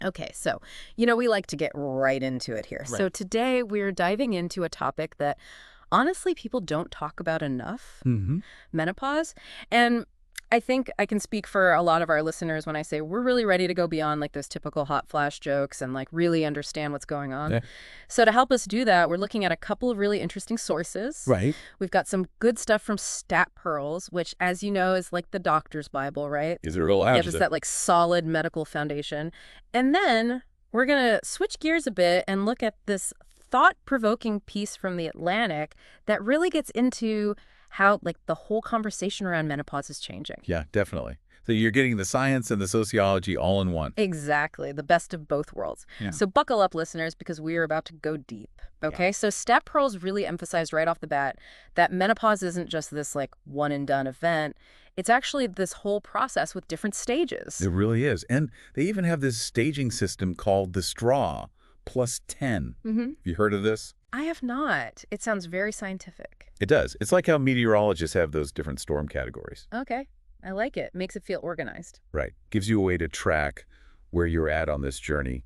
Okay, so, we like to get right into it here. Right. So today we're diving into a topic that honestly people don't talk about enough, Mm-hmm. menopause. And I think I can speak for a lot of our listeners when I say we're really ready to go beyond like those typical hot flash jokes and like really understand what's going on. Yeah. So to help us do that, we're looking at a couple of really interesting sources. Right. We've got some good stuff from Stat Pearls, which, as you know, is like the doctor's Bible, right? Is it real Yeah, there's that like solid medical foundation. And then we're going to switch gears a bit and look at this thought-provoking piece from The Atlantic that really gets into how like the whole conversation around menopause is changing. Yeah, definitely. So you're getting the science and the sociology all in one. Exactly, the best of both worlds. Yeah. So buckle up, listeners, because we are about to go deep. Okay, so Stat Pearls really emphasized right off the bat that menopause isn't just this like one and done event. It's actually this whole process with different stages. It really is. And they even have this staging system called the straw plus 10. Mm-hmm. Have you heard of this? I have not. It sounds very scientific. It does. It's like how meteorologists have those different storm categories. Okay, I like it. Makes it feel organized. Right. Gives you a way to track where you're at on this journey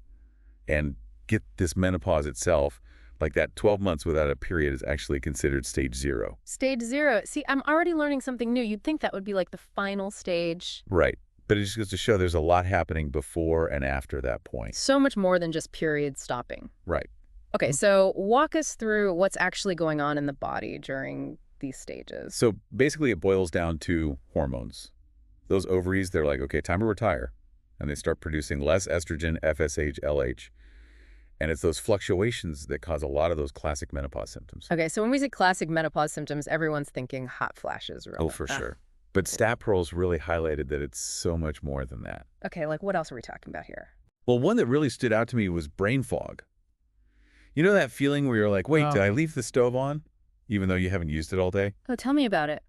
and get this menopause itself. Like that 12 months without a period is actually considered stage 0. Stage 0. See, I'm already learning something new. You'd think that would be like the final stage. Right. But it just goes to show there's a lot happening before and after that point. So much more than just period stopping. Right. Okay, so walk us through what's actually going on in the body during these stages. So basically it boils down to hormones. Those ovaries, they're like, okay, time to retire. And they start producing less estrogen, FSH, LH. And it's those fluctuations that cause a lot of those classic menopause symptoms. Okay, so when we say classic menopause symptoms, everyone's thinking hot flashes. Oh, for sure. But Stat Pearls really highlighted that it's so much more than that. Okay, like what else are we talking about here? Well, one that really stood out to me was brain fog. You know that feeling where you're like, wait, did I leave the stove on? Even though you haven't used it all day? Oh, tell me about it.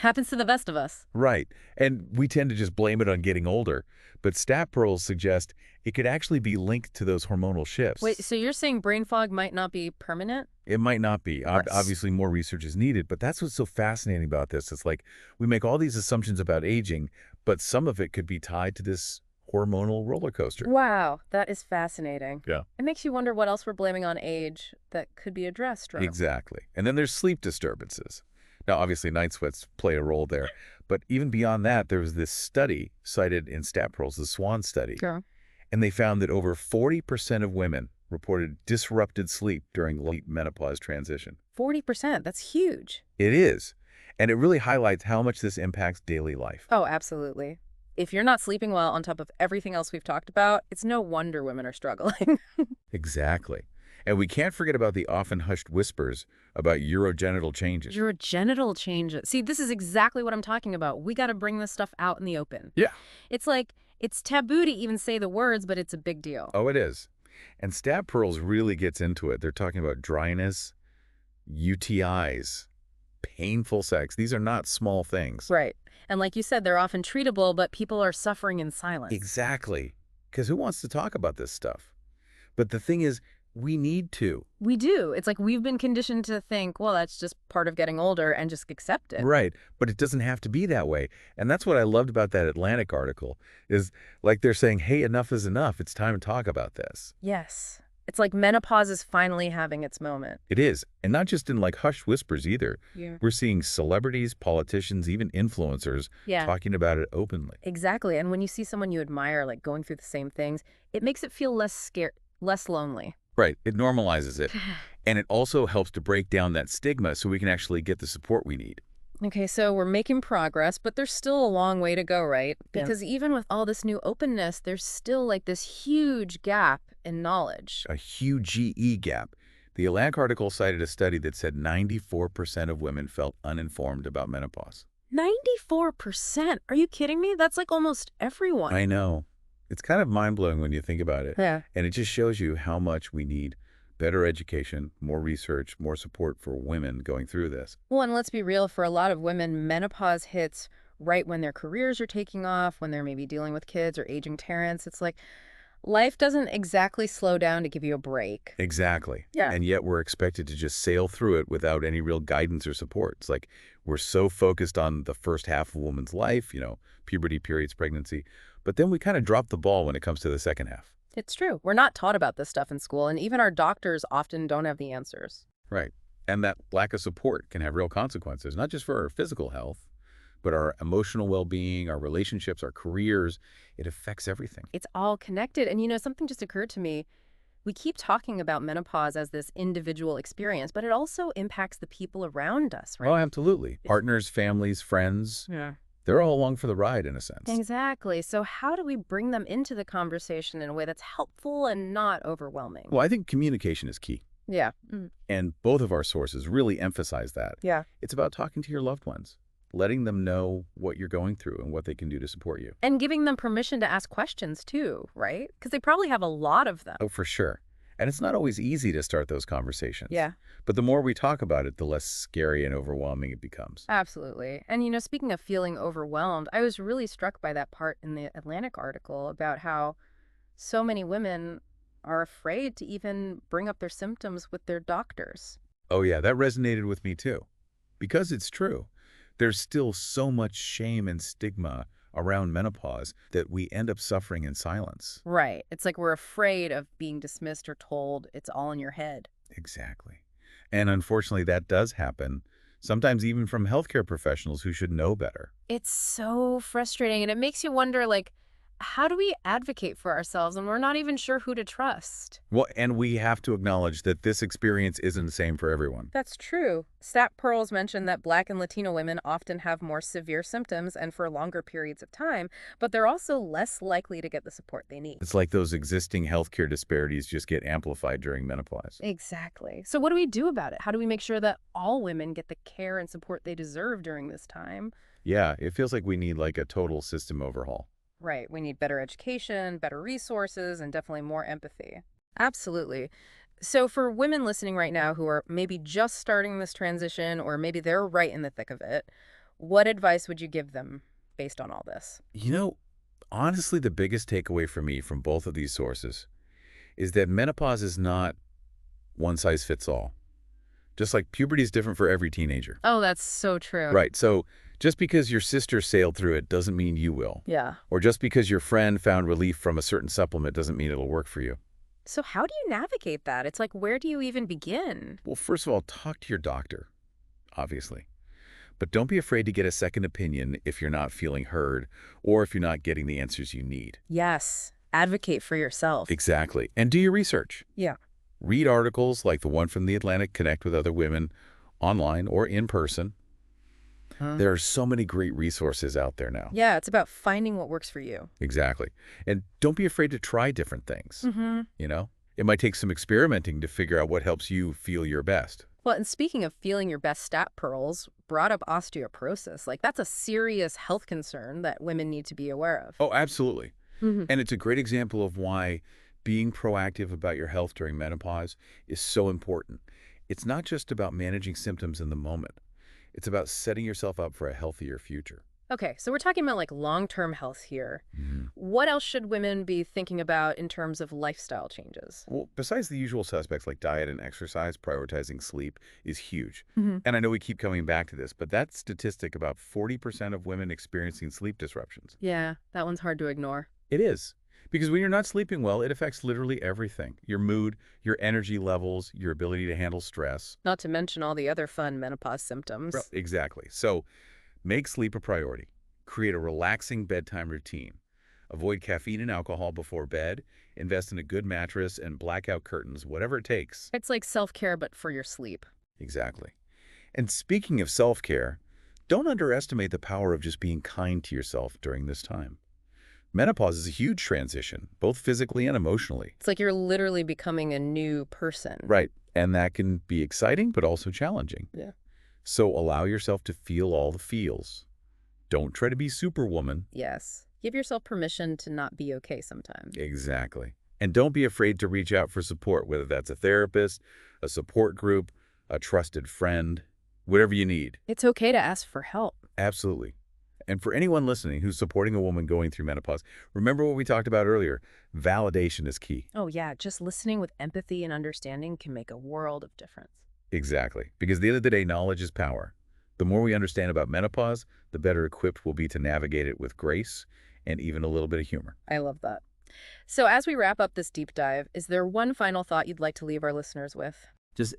Happens to the best of us. Right. And we tend to just blame it on getting older. But Stat Pearls suggest it could actually be linked to those hormonal shifts. Wait, so you're saying brain fog might not be permanent? It might not be. Obviously, more research is needed. But that's what's so fascinating about this. It's like we make all these assumptions about aging, but some of it could be tied to this hormonal roller coaster. Wow, that is fascinating. Yeah. It makes you wonder what else we're blaming on age that could be addressed, right? Exactly. And then there's sleep disturbances. Now, obviously, night sweats play a role there. But even beyond that, there was this study cited in Stat Pearls, the SWAN study. Sure. And they found that over 40% of women reported disrupted sleep during late menopause transition. 40%, that's huge. It is. And it really highlights how much this impacts daily life. Oh, absolutely. If you're not sleeping well on top of everything else we've talked about, it's no wonder women are struggling. Exactly. And we can't forget about the often hushed whispers about urogenital changes. Urogenital changes. See, this is exactly what I'm talking about. We got to bring this stuff out in the open. Yeah. It's like, it's taboo to even say the words, but it's a big deal. Oh, it is. And Stat Pearls really gets into it. They're talking about dryness, UTIs, painful sex. These are not small things. Right. And like you said, they're often treatable, but people are suffering in silence. Exactly. Because who wants to talk about this stuff? But the thing is, we need to. We do. It's like we've been conditioned to think, well, that's just part of getting older and just accept it. Right. But it doesn't have to be that way. And that's what I loved about that Atlantic article is like they're saying, hey, enough is enough. It's time to talk about this. Yes. It's like menopause is finally having its moment. It is. And not just in like hushed whispers either. Yeah. We're seeing celebrities, politicians, even influencers talking about it openly. Exactly. And when you see someone you admire like going through the same things, it makes it feel less scared, less lonely. Right. It normalizes it. And it also helps to break down that stigma so we can actually get the support we need. Okay, so we're making progress, but there's still a long way to go, right? Because even with all this new openness, there's still like this huge gap in knowledge. A huge GE gap. The Atlantic article cited a study that said 94% of women felt uninformed about menopause. 94%? Are you kidding me? That's like almost everyone. I know. It's kind of mind-blowing when you think about it. Yeah. And it just shows you how much we need better education, more research, more support for women going through this. Well, and let's be real, for a lot of women, menopause hits right when their careers are taking off, when they're maybe dealing with kids or aging parents. It's like life doesn't exactly slow down to give you a break. Exactly. Yeah. And yet we're expected to just sail through it without any real guidance or support. It's like we're so focused on the first half of a woman's life, you know, puberty, periods, pregnancy, But then we kind of drop the ball when it comes to the second half. It's true. We're not taught about this stuff in school, and even our doctors often don't have the answers. Right. And that lack of support can have real consequences, not just for our physical health, but our emotional well-being, our relationships, our careers. It affects everything. It's all connected. And something just occurred to me. We keep talking about menopause as this individual experience, but it also impacts the people around us, right? Oh, absolutely. Partners, families, friends. Yeah. They're all along for the ride, in a sense. Exactly. So how do we bring them into the conversation in a way that's helpful and not overwhelming? Well, I think communication is key. Yeah. And both of our sources really emphasize that. Yeah. It's about talking to your loved ones, letting them know what you're going through and what they can do to support you. And giving them permission to ask questions too, right? Because they probably have a lot of them. Oh, for sure. And it's not always easy to start those conversations. Yeah. But the more we talk about it, the less scary and overwhelming it becomes. Absolutely. And speaking of feeling overwhelmed, I was really struck by that part in the Atlantic article about how so many women are afraid to even bring up their symptoms with their doctors. Oh, yeah, that resonated with me too. Because it's true. There's still so much shame and stigma around menopause that we end up suffering in silence. Right. It's like we're afraid of being dismissed or told it's all in your head. Exactly. And unfortunately, that does happen, sometimes even from healthcare professionals who should know better. It's so frustrating, and it makes you wonder, how do we advocate for ourselves when we're not even sure who to trust? Well, and we have to acknowledge that this experience isn't the same for everyone. That's true. Stat Pearls mentioned that Black and Latino women often have more severe symptoms and for longer periods of time, but they're also less likely to get the support they need. It's like those existing healthcare disparities just get amplified during menopause. Exactly. So what do we do about it? How do we make sure that all women get the care and support they deserve during this time? Yeah, it feels like we need like a total system overhaul. Right. We need better education, better resources, and definitely more empathy. Absolutely. So for women listening right now who are maybe just starting this transition, or maybe they're right in the thick of it, what advice would you give them based on all this? Honestly, the biggest takeaway for me from both of these sources is that menopause is not one size fits all. Just like puberty is different for every teenager. Oh, that's so true. Right. So just because your sister sailed through it doesn't mean you will. Yeah. Or just because your friend found relief from a certain supplement doesn't mean it'll work for you. So how do you navigate that? It's like, where do you even begin? Well, first of all, talk to your doctor, obviously. But don't be afraid to get a second opinion if you're not feeling heard or if you're not getting the answers you need. Yes. Advocate for yourself. Exactly. And do your research. Yeah. Read articles like the one from The Atlantic, connect with other women online or in person. There are so many great resources out there now. Yeah, it's about finding what works for you. Exactly. And don't be afraid to try different things. It might take some experimenting to figure out what helps you feel your best. Well, and speaking of feeling your best, Stat Pearls brought up osteoporosis. That's a serious health concern that women need to be aware of. Oh, absolutely. And it's a great example of why being proactive about your health during menopause is so important. It's not just about managing symptoms in the moment. It's about setting yourself up for a healthier future. Okay, so we're talking about long-term health here. What else should women be thinking about in terms of lifestyle changes? Well, besides the usual suspects like diet and exercise, prioritizing sleep is huge. And I know we keep coming back to this, but that statistic about 40% of women experiencing sleep disruptions. Yeah, that one's hard to ignore. It is. Because when you're not sleeping well, it affects literally everything. Your mood, your energy levels, your ability to handle stress. Not to mention all the other fun menopause symptoms. Exactly. So make sleep a priority. Create a relaxing bedtime routine. Avoid caffeine and alcohol before bed. Invest in a good mattress and blackout curtains, whatever it takes. It's like self-care, but for your sleep. Exactly. And speaking of self-care, don't underestimate the power of just being kind to yourself during this time. Menopause is a huge transition, both physically and emotionally. It's like you're literally becoming a new person. Right. And that can be exciting, but also challenging. Yeah. So allow yourself to feel all the feels. Don't try to be superwoman. Yes. Give yourself permission to not be okay sometimes. Exactly. And don't be afraid to reach out for support, whether that's a therapist, a support group, a trusted friend, whatever you need. It's okay to ask for help. Absolutely. And for anyone listening who's supporting a woman going through menopause, remember what we talked about earlier. Validation is key. Oh, yeah. Just listening with empathy and understanding can make a world of difference. Exactly. Because at the end of the day, knowledge is power. The more we understand about menopause, the better equipped we'll be to navigate it with grace and even a little bit of humor. I love that. So as we wrap up this deep dive, is there one final thought you'd like to leave our listeners with? Just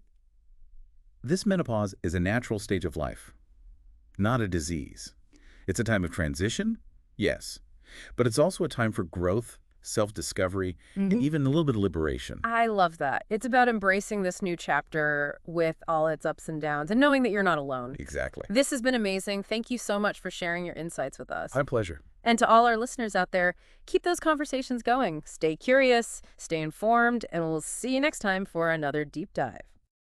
this menopause is a natural stage of life, not a disease. It's a time of transition, yes, but it's also a time for growth, self-discovery, and even a little bit of liberation. I love that. It's about embracing this new chapter with all its ups and downs and knowing that you're not alone. Exactly. This has been amazing. Thank you so much for sharing your insights with us. My pleasure. And to all our listeners out there, keep those conversations going. Stay curious, stay informed, and we'll see you next time for another deep dive.